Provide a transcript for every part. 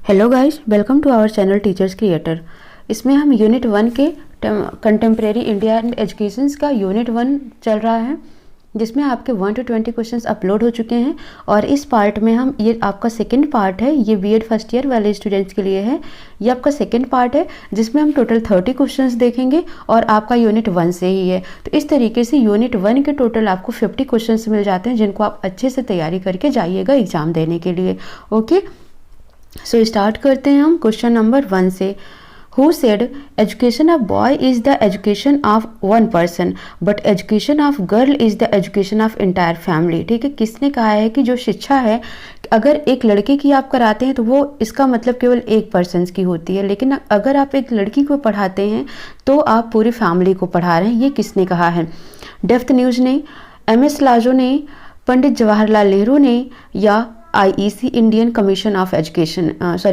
Hello guys, welcome to our channel teachers creator. इसमें हम unit 1 के कंटेम्प्रेरी इंडिया एंड एजुकेशन का unit 1 चल रहा है, जिसमें आपके 1 to 20 क्वेश्चंस अपलोड हो चुके हैं। और इस पार्ट में हम ये आपका सेकंड पार्ट है, ये बीएड फर्स्ट ईयर वाले स्टूडेंट्स के लिए है। ये आपका सेकंड पार्ट है जिसमें हम टोटल 30 क्वेश्चंस देखेंगे और आपका यूनिट 1 से ही है। तो इस तरीके से यूनिट 1 के टोटल आपको 50 क्वेश्चंस मिल जाते हैं, जिनको आप अच्छे से तैयारी करके जाइएगा एग्जाम देने के लिए। ओके, सो स्टार्ट करते हैं हम क्वेश्चन नंबर 1 से। Who said education of boy is the education of one person but education of girl is the education of entire family। ठीक है, किसने कहा है कि जो शिक्षा है अगर एक लड़के की आप कराते हैं तो वो इसका मतलब केवल एक पर्सन की होती है, लेकिन अगर आप एक लड़की को पढ़ाते हैं तो आप पूरी फैमिली को पढ़ा रहे हैं। ये किसने कहा है? डेप्थ न्यूज़ ने, MS लाजो ने, पंडित जवाहरलाल नेहरू ने, या IEC Indian Commission of Education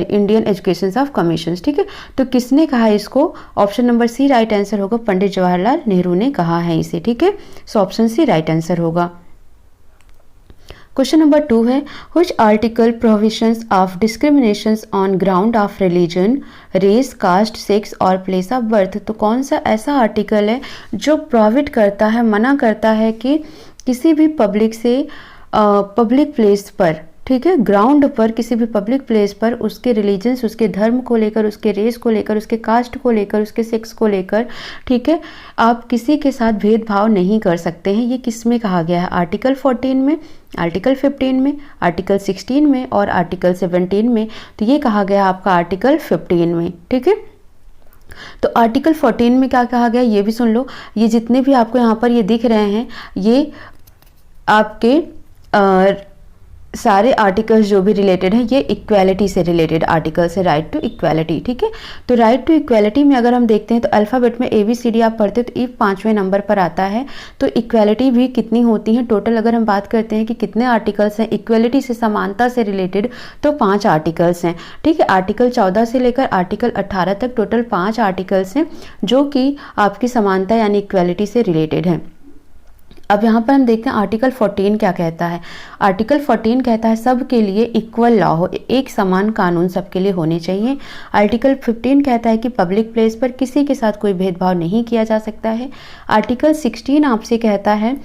Indian Education of Commission. ठीक है, तो किसने कहा है इसको? Option number C right answer होगा, पंडित जवाहरलाल नेहरू ने कहा है इसे। ठीक है, so option C right answer होगा। क्वेश्चन नंबर 2 है, which article prohibitions of discriminations on ground of religion, race, caste, sex और प्लेस ऑफ बर्थ। तो कौन सा ऐसा आर्टिकल है जो प्रोहिबिट करता है, मना करता है कि किसी भी पब्लिक प्लेस पर, ठीक है, ग्राउंड पर, किसी भी पब्लिक प्लेस पर उसके रिलीजन्स, उसके धर्म को लेकर, उसके रेस को लेकर, उसके कास्ट को लेकर, उसके सेक्स को लेकर, ठीक है, आप किसी के साथ भेदभाव नहीं कर सकते हैं। ये किस में कहा गया है? आर्टिकल 14 में, आर्टिकल 15 में, आर्टिकल 16 में और आर्टिकल 17 में। तो ये कहा गया आपका आर्टिकल 15 में। ठीक है, तो आर्टिकल 14 में क्या कहा गया ये भी सुन लो। ये जितने भी आपको यहाँ पर ये दिख रहे हैं, ये आपके सारे आर्टिकल्स जो भी रिलेटेड हैं, ये इक्वालिटी से रिलेटेड आर्टिकल्स है, राइट टू इक्वालिटी। ठीक है, तो राइट टू इक्वालिटी में अगर हम देखते हैं तो अल्फ़ाबेट में ABCD आप पढ़ते हो तो ई 5वें नंबर पर आता है। तो इक्वालिटी भी कितनी होती है टोटल, अगर हम बात करते हैं कि कितने आर्टिकल्स हैं इक्वालिटी से, समानता से रिलेटेड, तो 5 आर्टिकल्स हैं। ठीक है, आर्टिकल 14 से लेकर आर्टिकल 18 तक टोटल 5 आर्टिकल्स हैं जो कि आपकी समानता यानी इक्वालिटी से रिलेटेड है। अब यहाँ पर हम देखते हैं आर्टिकल 14 क्या कहता है। आर्टिकल 14 कहता है सबके लिए इक्वल लॉ हो, एक समान कानून सबके लिए होने चाहिए। आर्टिकल 15 कहता है कि पब्लिक प्लेस पर किसी के साथ कोई भेदभाव नहीं किया जा सकता है। आर्टिकल 16 आपसे कहता है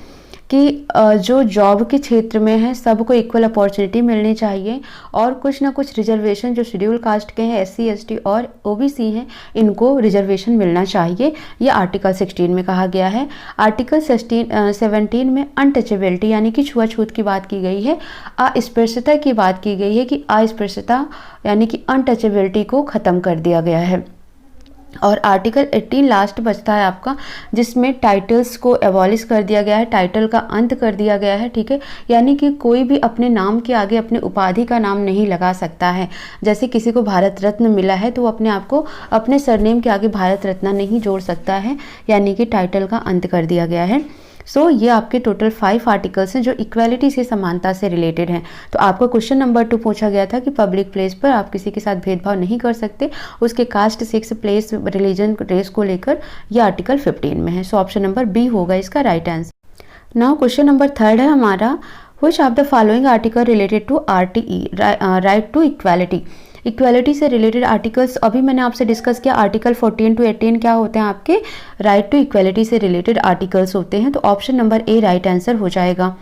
कि जो जॉब के क्षेत्र में है सबको इक्वल अपॉर्चुनिटी मिलनी चाहिए, और कुछ ना कुछ रिजर्वेशन जो शेड्यूल कास्ट के हैं, SC ST और OBC हैं, इनको रिजर्वेशन मिलना चाहिए। ये आर्टिकल 16 में कहा गया है। आर्टिकल 17 में अनटचेबिलिटी यानी कि छुआछूत की बात की गई है, अस्पृश्यता की बात की गई है कि अस्पृश्यता यानी कि अनटचेबिलिटी को ख़त्म कर दिया गया है। और आर्टिकल 18 लास्ट बचता है आपका, जिसमें टाइटल्स को एबॉलिश कर दिया गया है, टाइटल का अंत कर दिया गया है। ठीक है, यानी कि कोई भी अपने नाम के आगे अपने उपाधि का नाम नहीं लगा सकता है। जैसे किसी को भारत रत्न मिला है तो वो अपने आप को अपने सरनेम के आगे भारत रत्न नहीं जोड़ सकता है, यानी कि टाइटल का अंत कर दिया गया है। सो ये आपके टोटल 5 आर्टिकल्स हैं जो इक्वालिटी से, समानता से रिलेटेड हैं। तो आपका क्वेश्चन नंबर 2 पूछा गया था कि पब्लिक प्लेस पर आप किसी के साथ भेदभाव नहीं कर सकते, उसके caste, sex, place, religion, race को लेकर, ये आर्टिकल 15 में है। सो ऑप्शन नंबर बी होगा इसका right answer. Now question number 3 है हमारा, which of the following article related to RTE, right to equality. Equality से रिलेटेड आर्टिकल्स अभी मैंने आपसे डिस्कस किया। आर्टिकल 14 to 18 क्या होते हैं? आपके राइट टू इक्वालिटी से रिलेटेड आर्टिकल्स होते हैं। तो option number A right answer हो जाएगा।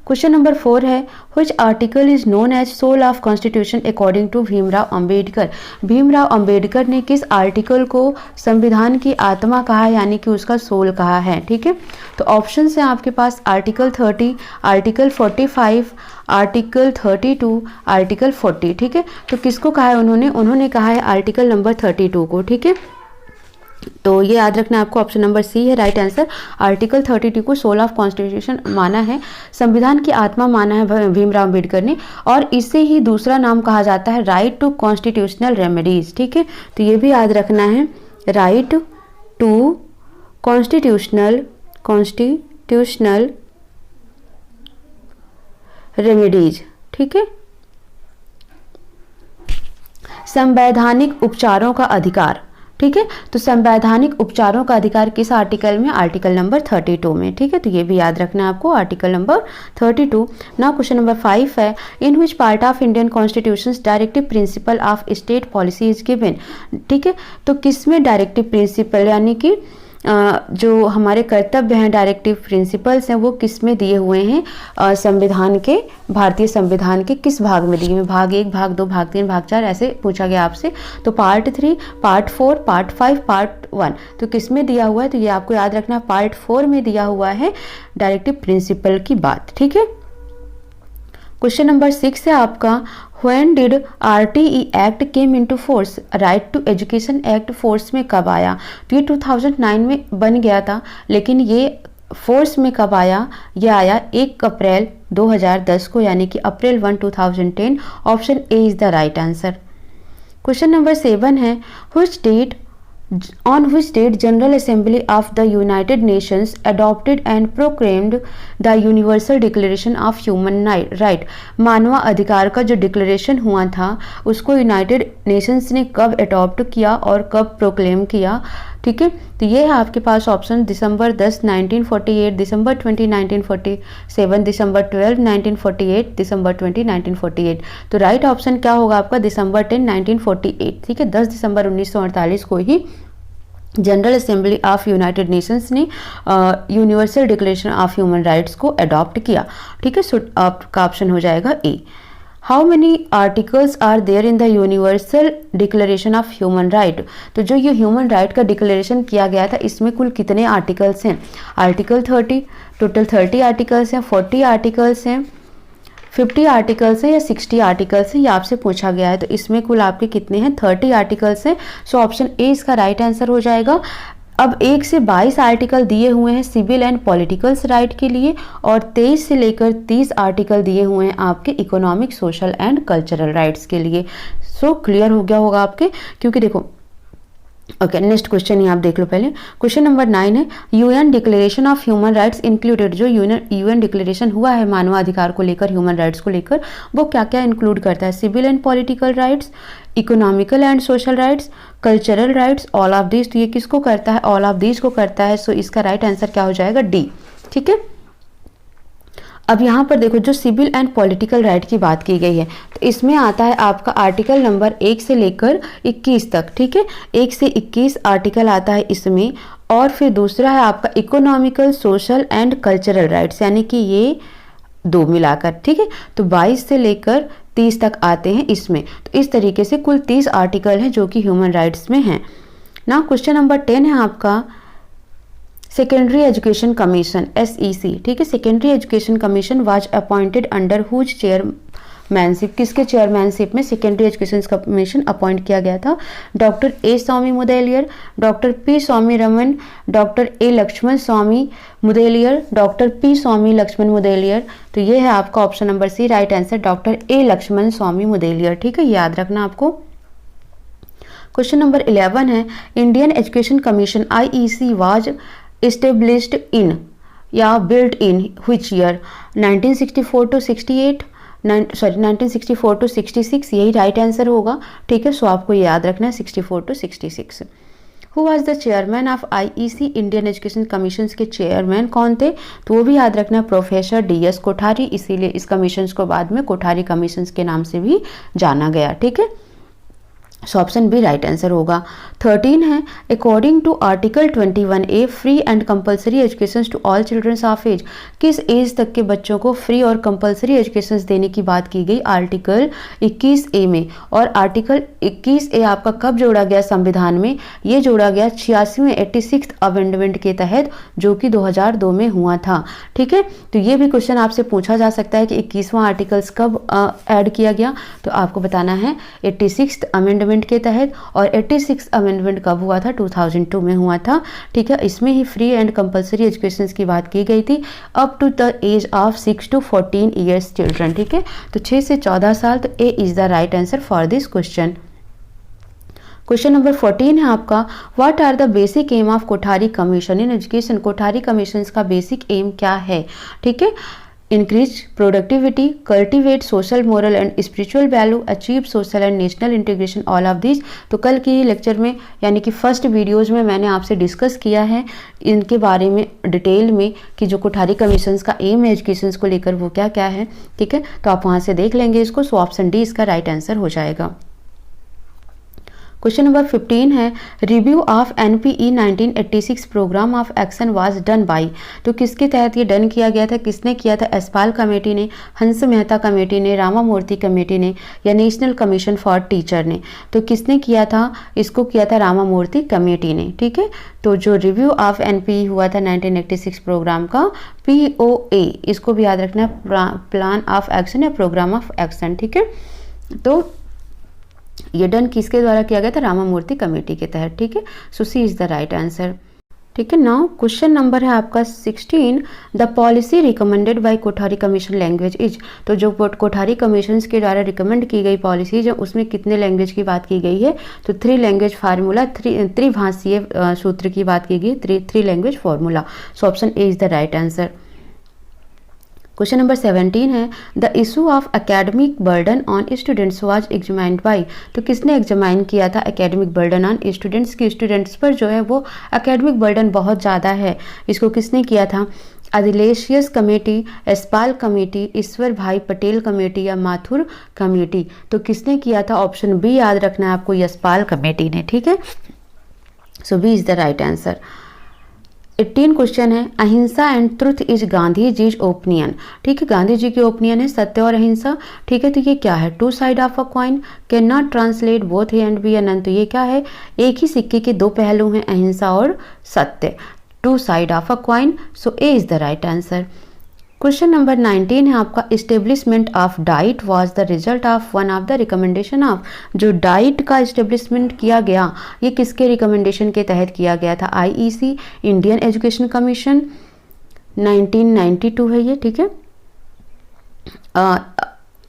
क्वेश्चन नंबर 4 है, which article is known as soul of constitution according to Bhimrao Ambedkar. Bhimrao Ambedkar ने किस आर्टिकल को संविधान की आत्मा कहा, यानी कि उसका सोल कहा है? ठीक है, तो ऑप्शन है आपके पास आर्टिकल 30, आर्टिकल 45, आर्टिकल 32, आर्टिकल 40। ठीक है, तो किसको कहा है उन्होंने कहा है आर्टिकल नंबर 32 को। ठीक है, तो ये याद रखना आपको, ऑप्शन नंबर सी है राइट आंसर। आर्टिकल 32 को सोल ऑफ कॉन्स्टिट्यूशन माना है, संविधान की आत्मा माना है भीमराव अम्बेडकर ने, और इसे ही दूसरा नाम कहा जाता है राइट टू कॉन्स्टिट्यूशनल रेमेडीज। ठीक है, तो ये भी याद रखना है, राइट टू कॉन्स्टिट्यूशनल रेमेडीज। ठीक है, संवैधानिक उपचारों का अधिकार। ठीक है। तो संवैधानिक उपचारों का अधिकार किस आर्टिकल में? आर्टिकल नंबर 32 में, ठीक है। तो ये भी याद रखना है आपको, article number 32। Now question number 5 है, in which part of Indian constitution directive principle of state policy is given, ठीक है। तो किसमें डायरेक्टिव प्रिंसिपल यानी कि जो हमारे कर्तव्य हैं, डायरेक्टिव प्रिंसिपल्स हैं, वो किस में दिए हुए हैं? संविधान के, भारतीय संविधान के किस भाग में दिए हुए? भाग 1, भाग 2, भाग 3, भाग 4 ऐसे पूछा गया आपसे। तो पार्ट 3, पार्ट 4, पार्ट 5, पार्ट 1, तो किस में दिया हुआ है? तो ये आपको याद रखना, पार्ट 4 में दिया हुआ है डायरेक्टिव प्रिंसिपल की बात, ठीक है। क्वेश्चन नंबर 6 है आपका, When did RTE Act came into force? Right to education act force में कब आया? तो ये 2009 में बन गया था, लेकिन ये फोर्स में कब आया? ये आया 1 अप्रैल 2010 को, यानी कि अप्रैल 1, 2010। Option A is the right answer. Question number 7 है, on which date General Assembly of the United Nations adopted and proclaimed the Universal Declaration of Human Right? मानवाधिकार का जो डिक्लेरेशन हुआ था उसको यूनाइटेड नेशंस ने कब अडॉप्ट किया और कब प्रोक्लेम किया, ठीक है। तो ये है आपके पास ऑप्शन, दिसंबर 10, 1948, दिसंबर 20, 1947, दिसंबर 12, 1948, दिसंबर 20, 1948। तो राइट ऑप्शन क्या होगा आपका? दिसंबर 10, 1948, ठीक है। 10 दिसंबर 1948 को ही general assembly of United Nations ने universal declaration of human rights को अडॉप्ट किया, ठीक है। सो आपका ऑप्शन हो जाएगा A. How many articles are there in the universal declaration of human right? तो जो ये ह्यूमन राइट का डिक्लेरेशन किया गया था इसमें कुल कितने आर्टिकल्स हैं? आर्टिकल 30, टोटल 30 आर्टिकल्स हैं, 40 आर्टिकल्स हैं, 50 आर्टिकल्स हैं या 60 आर्टिकल्स हैं, ये आपसे पूछा गया है। तो इसमें कुल आपके कितने हैं? 30 आर्टिकल्स हैं। सो ऑप्शन ए इसका राइट आंसर हो जाएगा। अब 1 से 22 आर्टिकल दिए हुए हैं सिविल एंड पॉलिटिकल्स राइट के लिए, और 23 से लेकर 30 आर्टिकल दिए हुए हैं आपके economic, social and cultural rights के लिए। सो क्लियर हो गया होगा आपके, क्योंकि देखो ओके, नेक्स्ट क्वेश्चन यहाँ आप देख लो पहले। क्वेश्चन नंबर 9 है, UN declaration of human rights included, जो यूएन डिक्लेरेशन हुआ है मानवाधिकार को लेकर, ह्यूमन राइट्स को लेकर, वो क्या क्या इंक्लूड करता है? Civil and political rights, economical and social rights, cultural rights, all of this. तो ये किसको करता है? ऑल ऑफ दिस को करता है। सो इसका राइट आंसर क्या हो जाएगा? डी, ठीक है। अब यहाँ पर देखो, जो सिविल एंड पॉलिटिकल राइट की बात की गई है, तो इसमें आता है आपका आर्टिकल नंबर 1 से लेकर 21 तक, ठीक है। 1 से 21 आर्टिकल आता है इसमें, और फिर दूसरा है आपका economical, social and cultural rights, यानी कि ये 2 मिलाकर, ठीक है। तो 22 से लेकर 30 तक आते हैं इसमें। तो इस तरीके से कुल 30 आर्टिकल हैं जो कि ह्यूमन राइट्स में हैं। ना क्वेश्चन नंबर 10 है आपका, सेकेंडरी एजुकेशन कमीशन, SEC, ठीक है। Secondary education commission was appointed under whose chairmanship? किसके चेयरमैनशिप में सेकेंडरी एजुकेशन कमीशन अपॉइंट किया गया था? Doctor A Swami Mudaliar, doctor P Swami Raman, doctor A Lakshman Swami Mudaliar, doctor P Swami Lakshman Mudaliar. तो ये है आपका option number C right answer, doctor A Lakshman Swami Mudaliar, ठीक है, याद रखना आपको। क्वेश्चन नंबर 11 है, Indian education commission IEC was established in या built in which year? 1964 to 68, 1964 to 66, यही राइट आंसर होगा, ठीक है। सो आपको ये याद रखना है 64 to 66। Who was the chairman of IEC? Indian education commission के चेयरमैन कौन थे? तो वो भी याद रखना है, प्रोफेसर DS कोठारी, इसीलिए इस कमीशन को बाद में कोठारी कमीशन के नाम से भी जाना गया, ठीक है। So option B right answer होगा। 13 है, according to article 21A free and compulsory education to all childrens of age, किस एज तक के बच्चों को फ्री और कंपलसरी एजुकेशन देने की बात की गई? आर्टिकल 21A में। और आर्टिकल 21A आपका कब जोड़ा गया संविधान में? ये जोड़ा गया 86वें 86th अमेंडमेंट के तहत, जो कि 2002 में हुआ था, ठीक है। तो ये भी क्वेश्चन आपसे पूछा जा सकता है कि 21वां आर्टिकल्स कब ऐड किया गया? तो आपको बताना है 86th अमेंडमेंट के तहत। और 86 अमेंडमेंट कब हुआ था? 2002 में हुआ था, ठीक है। इसमें ही फ्री एंड कंपलसरी एजुकेशन की बात की गई थी, up to the age of 6 to 14 years children, ठीक है। तो 6 से 14 साल, तो A is the right answer for this question. Question number 14 है आपका, what are the basic aim of Kothari commission in education? Kothari commission का बेसिक एम क्या है, ठीक है। Increase productivity, cultivate social moral and spiritual value, achieve social and national integration, all of this. तो कल की लेक्चर में यानी कि फर्स्ट वीडियोज़ में मैंने आपसे डिस्कस किया है इनके बारे में डिटेल में कि जो कोठारी कमीशंस का एम है एजुकेशन को लेकर वो क्या क्या है, ठीक है। तो आप वहाँ से देख लेंगे इसको। सो ऑप्शन डी इसका राइट आंसर हो जाएगा। क्वेश्चन नंबर 15 है review of NPE 1986 programme of action was done by. तो किसके तहत ये डन किया गया था, किसने किया था? एसपाल कमेटी ने, हंस मेहता कमेटी ने, रामामूर्ति कमेटी ने या नेशनल कमीशन फॉर टीचर ने? तो किसने किया था? इसको किया था रामामूर्ति कमेटी ने, ठीक है। तो जो रिव्यू ऑफ एनपीई हुआ था 1986 प्रोग्राम का, POA, इसको भी याद रखना, प्लान ऑफ एक्शन या प्रोग्राम ऑफ एक्शन, ठीक है। तो ये डन किसके द्वारा किया गया था? रामामूर्ति कमेटी के तहत, ठीक है। सो सी इज द राइट आंसर, ठीक है। नाउ क्वेश्चन नंबर है आपका 16, the policy recommended by Kothari commission language is. तो जो कोठारी कमीशन के द्वारा रिकमेंड की गई पॉलिसीज है उसमें कितने लैंग्वेज की बात की गई है? तो 3 लैंग्वेज फार्मूला, त्रिभाषीय सूत्र की बात की गई, 3 language formula. So option A is the right answer. Question number 17 है the issue of academic burden on students was examined by. तो किसने एग्जामाइन किया था एकेडमिक बर्डन ऑन स्टूडेंट्स की? स्टूडेंट्स पर जो है वो एकेडमिक बर्डन बहुत ज़्यादा है, इसको किसने किया था? अदिलेशियस कमेटी, एसपाल कमेटी, ईश्वर भाई पटेल कमेटी या माथुर कमेटी? तो किसने किया था? ऑप्शन बी याद रखना है आपको, यशपाल कमेटी ने, ठीक है। So B is the right answer. 18 question है ahimsa and truth is Gandhi ji's opinion, ठीक है। गांधी जी की ओपिनियन है सत्य और अहिंसा, ठीक है। तो ये क्या है? 2 side of a coin, can not translate both and B अनंत। तो ये क्या है? एक ही सिक्के के 2 पहलू हैं, अहिंसा और सत्य, 2 side of a coin. So A is the right answer. Question number 19 है आपका establishment of diet was the result of one of the recommendation of. जो डाइट का इस्टेब्लिशमेंट किया गया ये किसके रिकमेंडेशन के तहत किया गया था? IEC, इंडियन एजुकेशन कमीशन, 1992 है ये, ठीक है।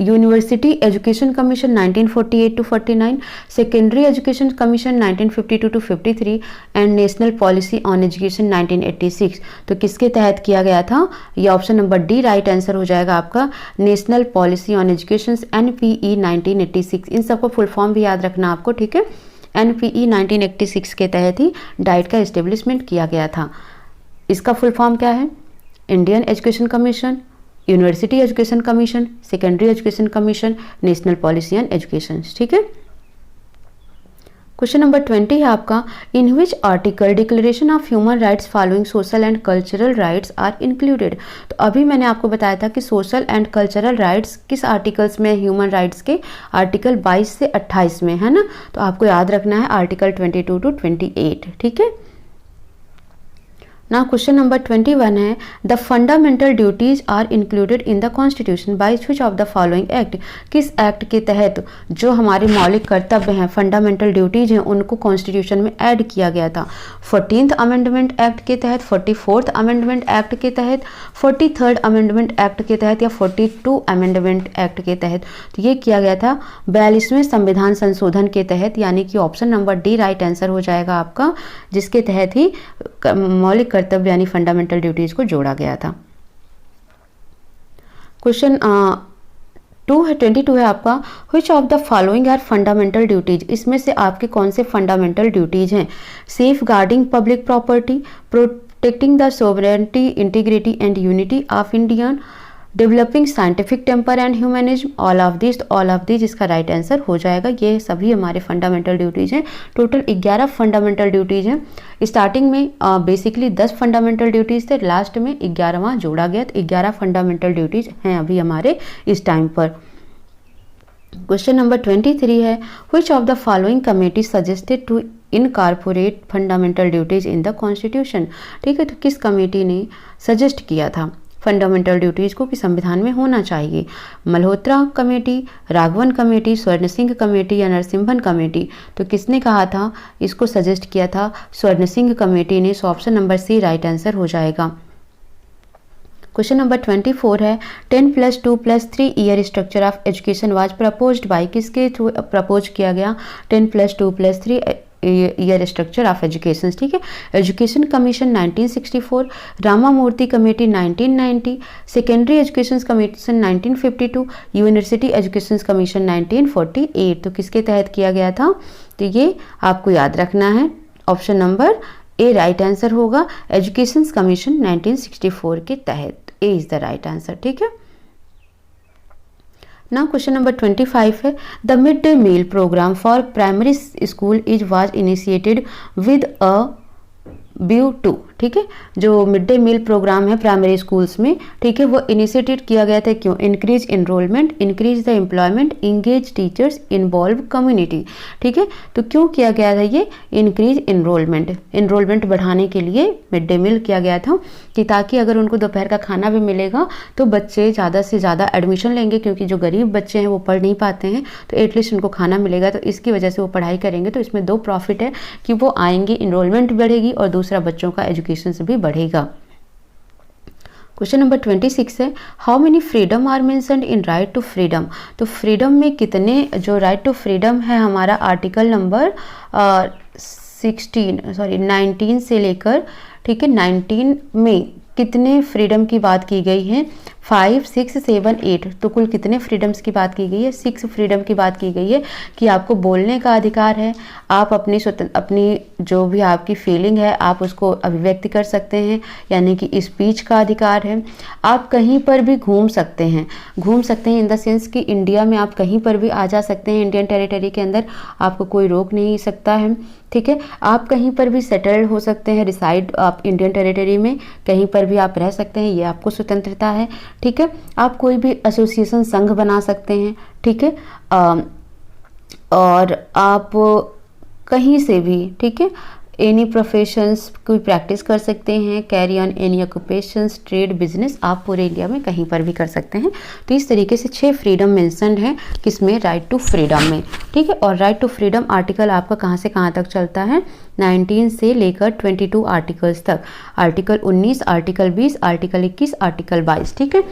University education commission 1948 to 49, secondary education commission 1952 to 53 and national policy on education 1986। तो किसके तहत किया गया था? ये option number D right answer हो जाएगा आपका, national policy on education NPE 1986। इन सबको फुल फॉर्म भी याद रखना आपको, ठीक है। NPE 1986 के तहत ही डाइट का इस्टेब्लिशमेंट किया गया था। इसका फुल फॉर्म क्या है? Indian education commission, university education commission, secondary education commission, national policy on education, ठीक है। क्वेश्चन नंबर 20 है आपका in which article declaration of human rights following social and cultural rights are included. तो अभी मैंने आपको बताया था कि सोशल एंड कल्चरल राइट्स किस आर्टिकल्स में, ह्यूमन राइट्स के आर्टिकल 22 से 28 में, है ना। तो आपको याद रखना है आर्टिकल 22 to 28, ठीक है। Now question number 21 है the fundamental duties are included in the constitution by which of the following act। किस एक्ट के तहत जो हमारे मौलिक कर्तव्य हैं, फंडामेंटल ड्यूटीज हैं, उनको कॉन्स्टिट्यूशन में ऐड किया गया था? 14th अमेंडमेंट एक्ट के तहत, 44th अमेंडमेंट एक्ट के तहत, 43rd अमेंडमेंट एक्ट के तहत या 42 अमेंडमेंट एक्ट के तहत? तो ये किया गया था 42वें संविधान संशोधन के तहत, यानी कि option number D right answer हो जाएगा आपका, जिसके तहत ही मौलिक कर्तव्य यानी फंडामेंटल ड्यूटीज को जोड़ा गया था। क्वेश्चन 22 है आपका which of the following are fundamental duties. इसमें से आपके कौन से फंडामेंटल ड्यूटीज हैं? Safeguarding public property, protecting the sovereignty, integrity and unity of Indian, developing scientific temper and humanism, all of this इसका राइट आंसर हो जाएगा। ये सभी हमारे फंडामेंटल ड्यूटीज हैं। टोटल 11 फंडामेंटल ड्यूटीज हैं। स्टार्टिंग में बेसिकली 10 फंडामेंटल ड्यूटीज थे, लास्ट में 11वां जोड़ा गया, तो 11 फंडामेंटल ड्यूटीज हैं अभी हमारे इस टाइम पर। क्वेश्चन नंबर 23 है which of the following committee suggested to incorporate fundamental duties in the constitution. ठीक है, तो किस कमेटी ने सजेस्ट किया था फंडामेंटल ड्यूटीज़ को कि संविधान में होना चाहिए? मल्होत्रा कमेटी, राघवन कमेटी, स्वर्ण सिंह कमेटी या नरसिम्हन कमेटी? तो किसने कहा था, इसको सजेस्ट किया था स्वर्ण सिंह कमेटी ने। So option number C right answer हो जाएगा। क्वेश्चन नंबर 24 है 10+2+3 year structure of education was proposed by. किसके थ्रू प्रपोज किया गया 10+2+3 ईयर स्ट्रक्चर ऑफ एजुकेशन, ठीक है। Education commission 1964, Ramamurti committee 1990, secondary education commission 1952, university education commission 1948। तो किसके तहत किया गया था? तो ये आपको याद रखना है, option number A right answer होगा, एजुकेशन कमीशन 1964 के तहत। A is the right answer, ठीक है। नाउ क्वेश्चन नंबर 25 है, the mid day meal programme for primary school is was initiated with a view to, ठीक है। जो मिड डे मील प्रोग्राम है प्राइमरी स्कूल्स में, ठीक है, वो इनिशिएटेड किया गया था क्यों? Increase enrolment, increase the employment, engage teachers, involve community, ठीक है। तो क्यों किया गया था ये? इंक्रीज एनरोलमेंट बढ़ाने के लिए मिड डे मील किया गया था, कि ताकि अगर उनको दोपहर का खाना भी मिलेगा तो बच्चे ज़्यादा से ज़्यादा एडमिशन लेंगे, क्योंकि जो गरीब बच्चे हैं वो पढ़ नहीं पाते हैं, तो एटलीस्ट उनको खाना मिलेगा, तो इसकी वजह से वो पढ़ाई करेंगे। तो इसमें दो प्रॉफिट है कि वो आएंगे, इनरोलमेंट बढ़ेगी, और दूसरा बच्चों का एजुकेशन से भी बढ़ेगा। क्वेश्चन नंबर 26 है, how many freedom are mentioned in right to freedom. तो फ्रीडम में कितने, जो राइट टू फ्रीडम है हमारा आर्टिकल नंबर 19 से लेकर, ठीक है, 19 में कितने फ्रीडम की बात की गई है? 5, 6, 7, 8। तो कुल कितने फ्रीडम्स की बात की गई है? 6 फ्रीडम की बात की गई है, कि आपको बोलने का अधिकार है, आप अपनी जो भी आपकी फीलिंग है आप उसको अभिव्यक्त कर सकते हैं, यानी कि स्पीच का अधिकार है। आप कहीं पर भी घूम सकते हैं इन द सेंस कि इंडिया में आप कहीं पर भी आ जा सकते हैं, इंडियन टेरिटरी के अंदर आपको कोई रोक नहीं सकता है, ठीक है। आप कहीं पर भी सेटल्ड हो सकते हैं, रिसाइड आप इंडियन टेरिटरी में कहीं पर भी आप रह सकते हैं, ये आपको स्वतंत्रता है, ठीक है। आप कोई भी एसोसिएशन संघ बना सकते हैं, ठीक है, और आप कहीं से भी, ठीक है, एनी प्रोफेशंस कोई प्रैक्टिस कर सकते हैं, carry on any occupations, trade, business, आप पूरे इंडिया में कहीं पर भी कर सकते हैं। तो इस तरीके से 6 फ्रीडम मेंशन्ड हैं किसमें? राइट टू फ्रीडम में, ठीक है। और राइट टू फ्रीडम आर्टिकल आपका कहाँ से कहाँ तक चलता है? 19 से लेकर 22 आर्टिकल्स तक, आर्टिकल 19, आर्टिकल 20, आर्टिकल 21, आर्टिकल 22, ठीक है।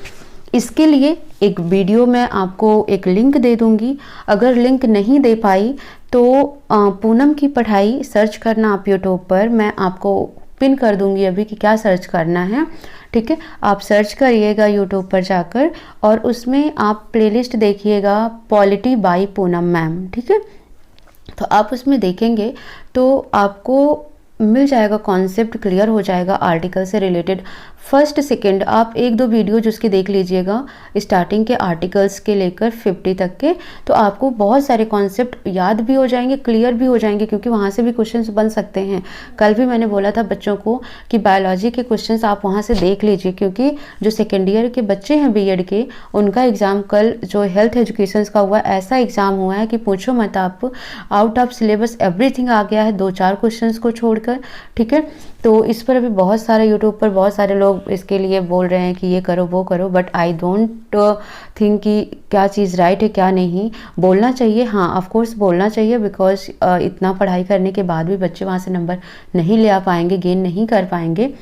इसके लिए एक वीडियो मैं आपको एक लिंक दे दूंगी, अगर लिंक नहीं दे पाई तो पूनम की पढ़ाई सर्च करना आप यूट्यूब पर, मैं आपको पिन कर दूंगी अभी कि क्या सर्च करना है, ठीक है। आप सर्च करिएगा यूट्यूब पर जाकर, और उसमें आप प्लेलिस्ट देखिएगा पॉलिटी बाय पूनम मैम, ठीक है। तो आप उसमें देखेंगे तो आपको मिल जाएगा, कॉन्सेप्ट क्लियर हो जाएगा आर्टिकल से रिलेटेड। फर्स्ट सेकंड आप 1-2 वीडियो जिसके देख लीजिएगा, स्टार्टिंग के आर्टिकल्स के लेकर 50 तक के, तो आपको बहुत सारे कॉन्सेप्ट याद भी हो जाएंगे, क्लियर भी हो जाएंगे, क्योंकि वहाँ से भी क्वेश्चंस बन सकते हैं। कल भी मैंने बोला था बच्चों को कि बायोलॉजी के क्वेश्चंस आप वहाँ से देख लीजिए, क्योंकि जो सेकेंड ईयर के बच्चे हैं बीएड के, उनका एग्ज़ाम कल जो हेल्थ एजुकेशन का हुआ, ऐसा एग्ज़ाम हुआ है कि पूछो मत आप, आउट ऑफ सिलेबस एवरीथिंग आ गया है 2-4 क्वेश्चंस को छोड़कर, ठीक है। तो इस पर अभी बहुत सारे यूट्यूब पर बहुत सारे लोग इसके लिए बोल रहे हैं कि ये करो वो करो, बट आई डोंट थिंक कि क्या चीज़ राइट है क्या नहीं। बोलना चाहिए, हाँ ऑफ कोर्स बोलना चाहिए, बिकॉज इतना पढ़ाई करने के बाद भी बच्चे वहाँ से नंबर नहीं ले आ पाएंगे, गेन नहीं कर पाएंगे।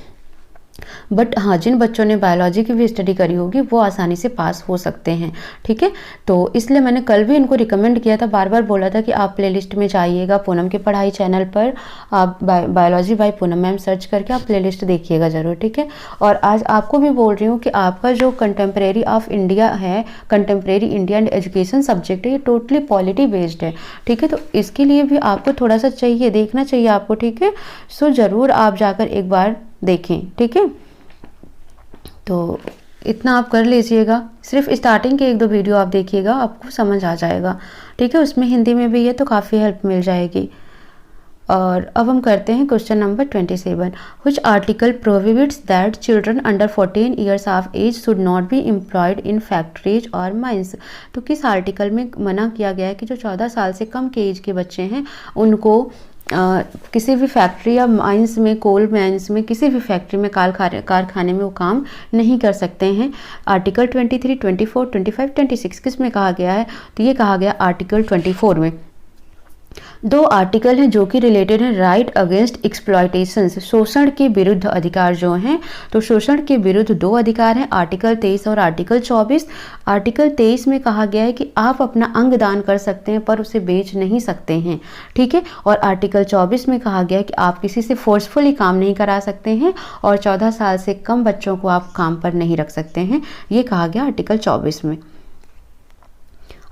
बट हाँ, जिन बच्चों ने बायोलॉजी की भी स्टडी करी होगी वो आसानी से पास हो सकते हैं, ठीक है। तो इसलिए मैंने कल भी इनको रिकमेंड किया था, बार बार बोला था कि आप प्लेलिस्ट में जाइएगा, पूनम की पढ़ाई चैनल पर आप biology by Poonam ma'am search करके आप प्लेलिस्ट देखिएगा ज़रूर, ठीक है। और आज आपको भी बोल रही हूँ कि आपका जो कंटेम्प्रेरी ऑफ इंडिया है, कंटेम्प्रेरी इंडियन एजुकेशन सब्जेक्ट है, ये टोटली पॉलिटी बेस्ड है, ठीक है। तो इसके लिए भी आपको थोड़ा सा चाहिए, देखना चाहिए आपको, ठीक है। सो ज़रूर आप जाकर एक बार देखें, ठीक है। तो इतना आप कर लीजिएगा, सिर्फ स्टार्टिंग के 1-2 वीडियो आप देखिएगा, आपको समझ आ जाएगा, ठीक है। उसमें हिंदी में भी है तो काफ़ी हेल्प मिल जाएगी। और अब हम करते हैं question number 27, which article prohibits that children under 14 years of age should not be employed in factories और माइंस। तो किस आर्टिकल में मना किया गया है कि जो 14 साल से कम के एज के बच्चे हैं उनको किसी भी फैक्ट्री या माइंस में, कोल माइंस में, किसी भी फैक्ट्री में, कारखाने में वो काम नहीं कर सकते हैं। आर्टिकल 23, 24, 25, 26 किस में कहा गया है? तो ये कहा गया आर्टिकल 24 में। दो आर्टिकल हैं जो कि रिलेटेड है राइट अगेंस्ट एक्सप्लॉयटेशन, शोषण के विरुद्ध अधिकार जो हैं। तो शोषण के विरुद्ध दो अधिकार हैं, आर्टिकल 23 और आर्टिकल 24। आर्टिकल 23 में कहा गया है कि आप अपना अंग दान कर सकते हैं पर उसे बेच नहीं सकते हैं, ठीक है। और आर्टिकल 24 में कहा गया है कि आप किसी से फोर्सफुली काम नहीं करा सकते हैं और 14 साल से कम बच्चों को आप काम पर नहीं रख सकते हैं, ये कहा गया आर्टिकल 24 में।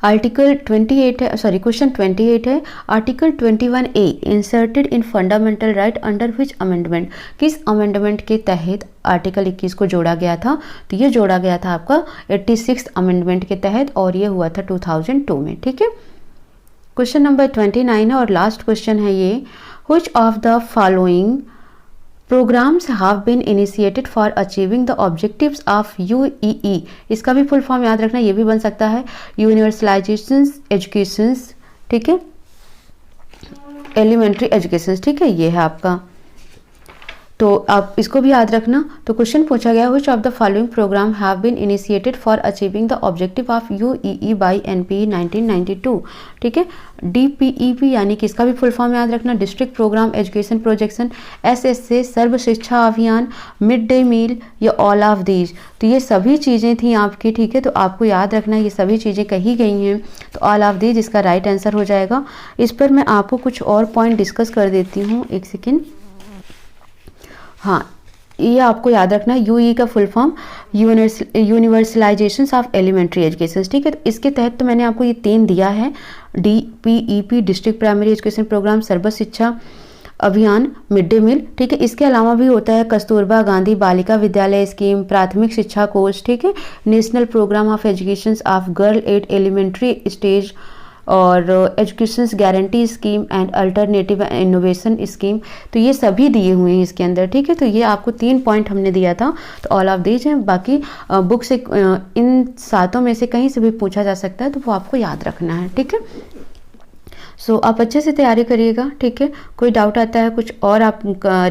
आर्टिकल 28 है, सॉरी क्वेश्चन 28 है, article 21A inserted in fundamental right under which amendment, किस अमेंडमेंट के तहत आर्टिकल 21 को जोड़ा गया था? तो ये जोड़ा गया था आपका 86 अमेंडमेंट के तहत और ये हुआ था 2002 में, ठीक है। क्वेश्चन नंबर 29 है और लास्ट क्वेश्चन है ये, which of the following programs have been initiated for achieving the objectives of UEE, इसका भी फुल फॉर्म याद रखना, ये भी बन सकता है यूनिवर्सलाइजेशन एजुकेशन, ठीक है, एलिमेंट्री एजुकेशन, ठीक है, ये है आपका। तो आप इसको भी याद रखना। तो क्वेश्चन पूछा गया which of the following program have been initiated for achieving the objective of UEE by NPE 1992, ठीक है। डीपीईपी यानी कि इसका भी फुल फॉर्म याद रखना, district program education projection, SSA Sarva Shiksha Abhiyan, mid day मील, या ऑल ऑफ दीज। तो ये सभी चीज़ें थी आपकी, ठीक है। तो आपको याद रखना ये सभी चीज़ें कही गई हैं, तो ऑल ऑफ दीज इसका राइट आंसर हो जाएगा। इस पर मैं आपको कुछ और पॉइंट डिस्कस कर देती हूँ, एक सेकेंड। हाँ, ये आपको याद रखना है, यूई का full form universalisation of elementary education, ठीक है। तो इसके तहत तो मैंने आपको ये 3 दिया है, DPEP district primary education programme, सर्व शिक्षा अभियान, मिड डे मील, ठीक है। इसके अलावा भी होता है कस्तूरबा गांधी बालिका विद्यालय स्कीम, प्राथमिक शिक्षा कोर्स, ठीक है, national program of education of girl at elementary stage, और education guarantee scheme and alternative innovation scheme. तो ये सभी दिए हुए हैं इसके अंदर, ठीक है। तो ये आपको 3 पॉइंट हमने दिया था, तो ऑल ऑफ दीज हैं। बाकी बुक से इन 7 में से कहीं से भी पूछा जा सकता है, तो वो आपको याद रखना है, ठीक है। सो आप अच्छे से तैयारी करिएगा, ठीक है। कोई डाउट आता है, कुछ और आप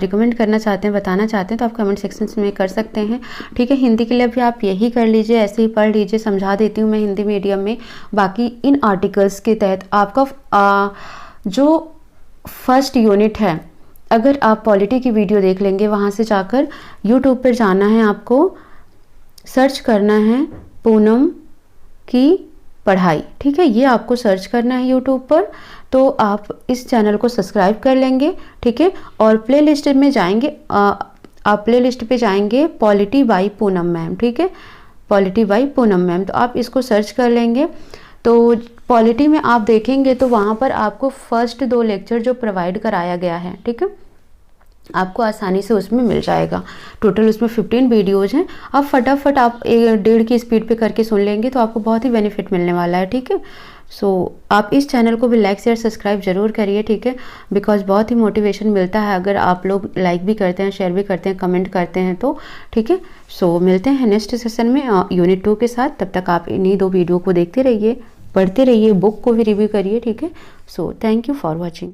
रिकमेंड करना चाहते हैं, बताना चाहते हैं, तो आप कमेंट सेक्शन में कर सकते हैं, ठीक है। हिंदी के लिए भी आप यही कर लीजिए, ऐसे ही पढ़ लीजिए, समझा देती हूँ मैं हिंदी मीडियम में। बाकी इन आर्टिकल्स के तहत आपका जो फर्स्ट यूनिट है, अगर आप पॉलिटी की वीडियो देख लेंगे, वहाँ से जाकर यूट्यूब पर जाना है, आपको सर्च करना है पूनम की पढ़ाई, ठीक है। ये आपको सर्च करना है यूट्यूब पर, तो आप इस चैनल को सब्सक्राइब कर लेंगे, ठीक है। और प्लेलिस्ट में जाएंगे, आप प्लेलिस्ट पे जाएंगे पॉलिटी बाई पूनम मैम, ठीक है, पॉलिटी बाई पूनम मैम, तो आप इसको सर्च कर लेंगे। तो पॉलिटी में आप देखेंगे तो वहाँ पर आपको फर्स्ट 2 लेक्चर जो प्रोवाइड कराया गया है, ठीक है, आपको आसानी से उसमें मिल जाएगा। टोटल उसमें 15 वीडियोज़ हैं, आप फटाफट आप 1.5 की स्पीड पे करके सुन लेंगे तो आपको बहुत ही बेनिफिट मिलने वाला है, ठीक है। सो आप इस चैनल को भी लाइक शेयर सब्सक्राइब जरूर करिए, ठीक है, बिकॉज बहुत ही मोटिवेशन मिलता है अगर आप लोग लाइक भी करते हैं, शेयर भी करते हैं, कमेंट करते हैं तो, ठीक है। सो मिलते हैं नेक्स्ट सेशन में यूनिट 2 के साथ। तब तक आप इन्हीं 2 वीडियो को देखते रहिए, पढ़ते रहिए, बुक को भी रिव्यू करिए, ठीक है। So thank you for watching.